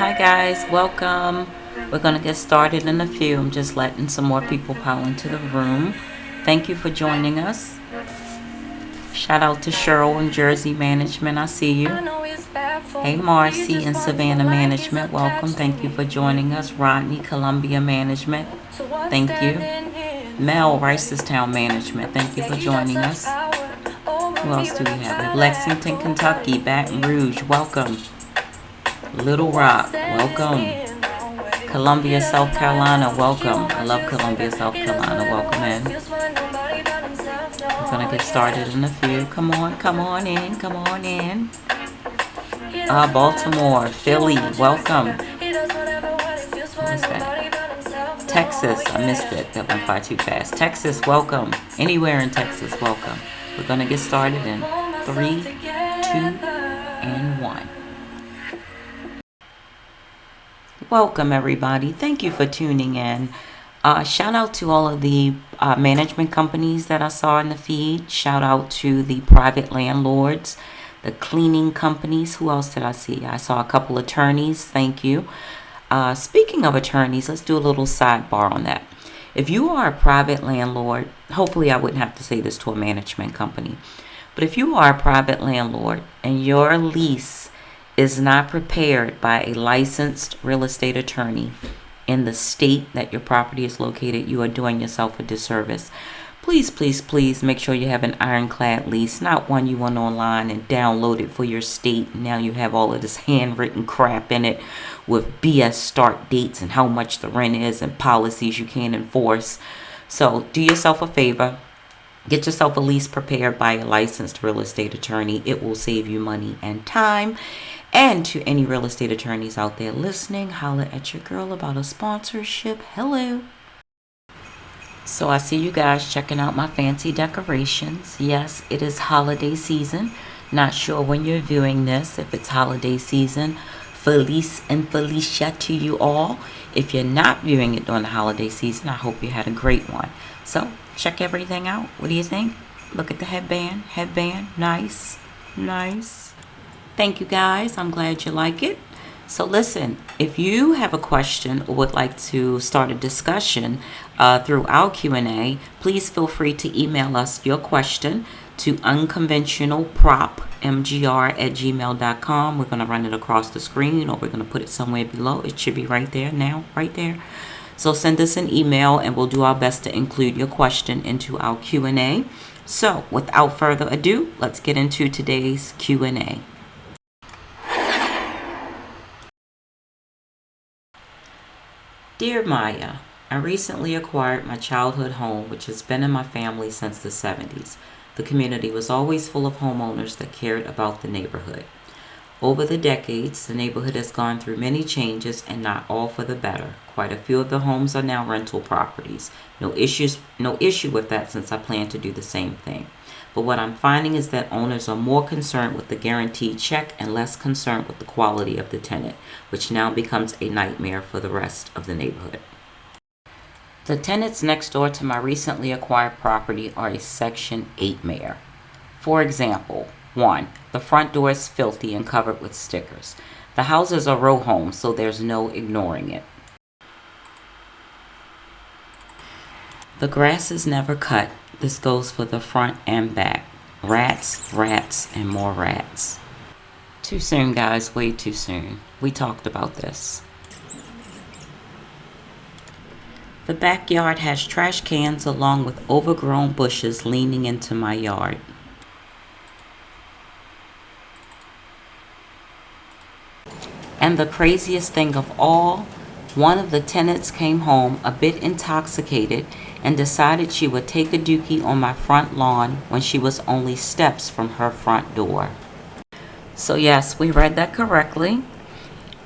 Hi guys, welcome. We're going to get started in a few. I'm just letting some more people pile into the room. Thank you for joining us. Shout out to Cheryl in Jersey Management. I see you. Hey Marcy in Savannah Management. Welcome. Thank you for joining us. Rodney, Columbia Management. Thank you. Mel, Ricestown Management. Thank you for joining us. Who else do we have? Lexington, Kentucky. Baton Rouge. Welcome. Little Rock, welcome. Columbia, South Carolina, welcome. I love Columbia, South Carolina. Welcome in. We're gonna get started in a few. Come on in, come on in. Baltimore, Philly, welcome. What is that? Texas, I missed it. That went by too fast. Texas, welcome. Anywhere in Texas, welcome. We're gonna get started in 3, 2, and 1. Welcome everybody. Thank you for tuning in. Shout out to all of the management companies that I saw in the feed. Shout out to the private landlords, the cleaning companies. Who else did I see? I saw a couple attorneys. Thank you. Speaking of attorneys, let's do a little sidebar on that. If you are a private landlord, hopefully I wouldn't have to say this to a management company, but if you are a private landlord and your lease is not prepared by a licensed real estate attorney in the state that your property is located, you are doing yourself a disservice. Please, please, please make sure you have an ironclad lease, not one you went online and downloaded for your state. Now you have all of this handwritten crap in it with BS start dates and how much the rent is and policies you can't enforce. So do yourself a favor. Get yourself a lease prepared by a licensed real estate attorney. It will save you money and time. And to any real estate attorneys out there listening, holler at your girl about a sponsorship. Hello. So I see you guys checking out my fancy decorations. Yes, it is holiday season. Not sure when you're viewing this, if it's holiday season. Felice and Felicia to you all. If you're not viewing it during the holiday season, I hope you had a great one. So check everything out. What do you think? Look at the headband. Headband. Nice. Nice. Thank you guys. I'm glad you like it. So listen, if you have a question or would like to start a discussion through our Q&A, please feel free to email us your question to unconventionalpropmgr@gmail.com. We're going to run it across the screen, or we're going to put it somewhere below. It should be right there now, right there. So send us an email and we'll do our best to include your question into our Q&A. So without further ado, let's get into today's Q&A. Dear Maya, I recently acquired my childhood home, which has been in my family since the 70s. The community was always full of homeowners that cared about the neighborhood. Over the decades, the neighborhood has gone through many changes and not all for the better. Quite a few of the homes are now rental properties. No issue with that, since I plan to do the same thing. But what I'm finding is that owners are more concerned with the guaranteed check and less concerned with the quality of the tenant, which now becomes a nightmare for the rest of the neighborhood. The tenants next door to my recently acquired property are a Section 8mare. For example, 1. The front door is filthy and covered with stickers. The houses are row homes, so there's no ignoring it. The grass is never cut. This goes for the front and back. Rats, rats, and more rats. Too soon, guys. Way too soon. We talked about this. The backyard has trash cans along with overgrown bushes leaning into my yard. And the craziest thing of all, one of the tenants came home a bit intoxicated and decided she would take a dookie on my front lawn when she was only steps from her front door. So yes, we read that correctly.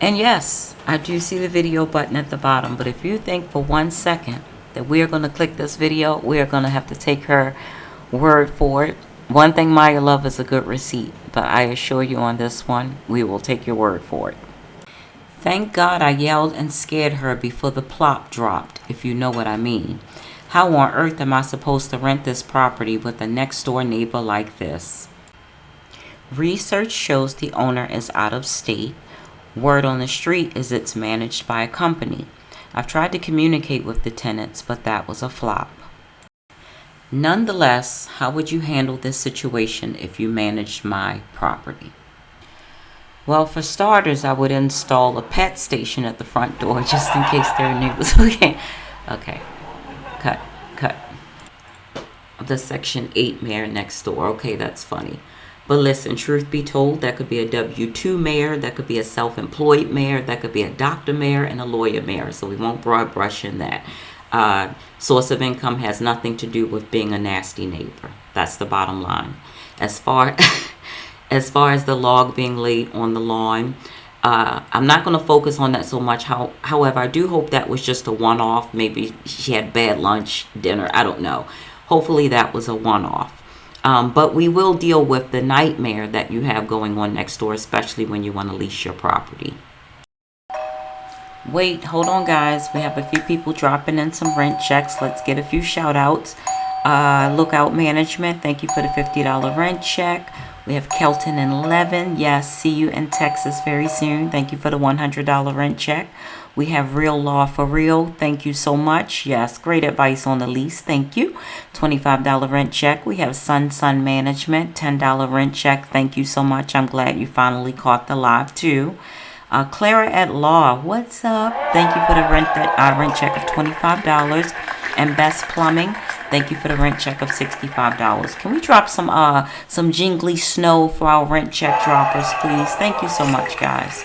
And yes, I do see the video button at the bottom, but if you think for 1 second that we are going to click this video, we are going to have to take her word for it. One thing Maya love is a good receipt, but I assure you on this one, we will take your word for it. Thank God I yelled and scared her before the plop dropped, if you know what I mean. How on earth am I supposed to rent this property with a next door neighbor like this? Research shows the owner is out of state. Word on the street is it's managed by a company. I've tried to communicate with the tenants, but that was a flop. Nonetheless, how would you handle this situation if you managed my property? Well, for starters, I would install a pet station at the front door just in case there are neighbors. Okay. Cut. The Section 8 mayor next door. Okay, that's funny. But listen, truth be told, that could be a W-2 mayor, that could be a self-employed mayor, that could be a doctor mayor and a lawyer mayor. So we won't broad brush in that. Source of income has nothing to do with being a nasty neighbor. That's the bottom line. As far as the log being laid on the lawn, I'm not going to focus on that so much. However, I do hope that was just a one-off. Maybe she had bad lunch, dinner, I don't know. Hopefully that was a one-off. But we will deal with the nightmare that you have going on next door, especially when you want to lease your property. Wait, hold on, guys. We have a few people dropping in some rent checks. Let's get a few shout outs. Lookout Management, thank you for the $50 rent check. We have Kelton and Levin. Yes, see you in Texas very soon. Thank you for the $100 rent check. We have Real Law for Real. Thank you so much. Yes, great advice on the lease. Thank you. $25 rent check. We have Sun Management. $10 rent check. Thank you so much. I'm glad you finally caught the live too. Clara at Law, what's up? Thank you for the rent check of $25. And Best Plumbing, thank you for the rent check of $65. Can we drop some jingly snow for our rent check droppers, please? Thank you so much, guys.